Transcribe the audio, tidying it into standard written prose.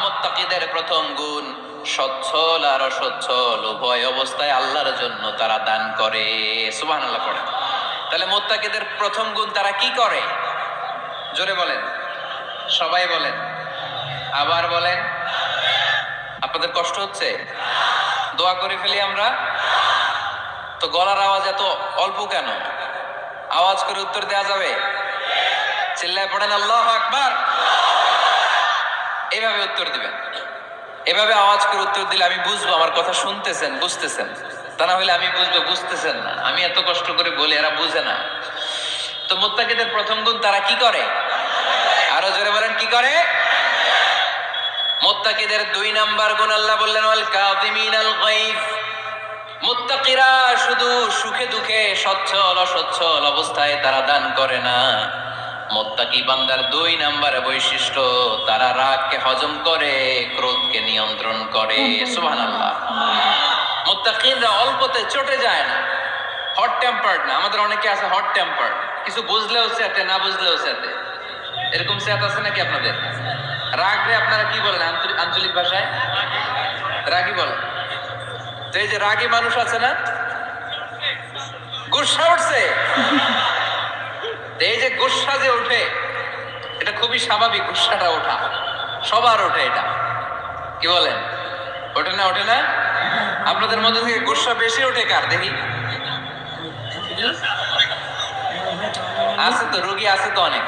মুত্তাকিদের প্রথম গুণ সচ্ছল আর অসচ্ছল উভয় অবস্থায় আল্লাহর জন্য তারা দান করে। সুবহানাল্লাহ পড়েন। তাহলে মুত্তাকিদের প্রথম গুণ, তারা কি করে? জোরে বলেন, সবাই বলেন, আবার বলেন। আপনাদের কষ্ট হচ্ছে? দোয়া করে ফেলি আমরা তো। গলার আওয়াজ এত অল্প কেন? আওয়াজ করে উত্তর দেওয়া যাবে? চিল্লায় পড়েন আল্লাহু আকবার। এইভাবে উত্তর দিবেন, এভাবে আওয়াজ করে উত্তর দিলে আমি বুঝবো আমার কথা শুনতেছেন, বুঝতেছেন। তা না হলে আমি বুঝবো বুঝতেছেন না। আমি এত কষ্ট করে বলি, এরা বুঝে না। তো মুত্তাকিদের প্রথম গুণ, তারা কি করে? আরো জোরে বলেন, কি করে? মুত্তাকিদের 2 নাম্বার গুণ আল্লাহ বললেন ওয়াল কাযিমিনাল গায়ব। মুত্তাকিরা শুধু সুখে দুঃখে সচ্ছল অসচ্ছল অবস্থায় তারা দান করে না। মুত্তাকি বান্দার 2 নাম্বার বৈশিষ্ট্য, তারা রাগকে হজম করে, ক্রোধকে নিয়ন্ত্রণ করে। সুবহানাল্লাহ। মুত্তাকিনরা অল্পতে চটে যায় না, হট টেম্পার্ড না। আমাদের অনেকে আছে হট টেম্পার্ড, কিছু বুঝলেও চেতে, না বুঝলেও চেতে। এরকম চেত আছে নাকি আপনাদের? রাগরে আপনারা কি বলেন আঞ্চলিক ভাষায়? রাগী বলেন। তো এই যে রাগী মানুষ আছে না, গুসা উঠছে, এই যে গুসা যে ওঠে, এটা খুবই স্বাভাবিক। গুসাটা ওঠা সবার ওঠে, এটা কি বলেন? ওঠে না? ওঠে না? আপনাদের মধ্যে থেকে গুসা বেশি ওঠে কার দেখি? আছে তো, রোগী আছে তো অনেক।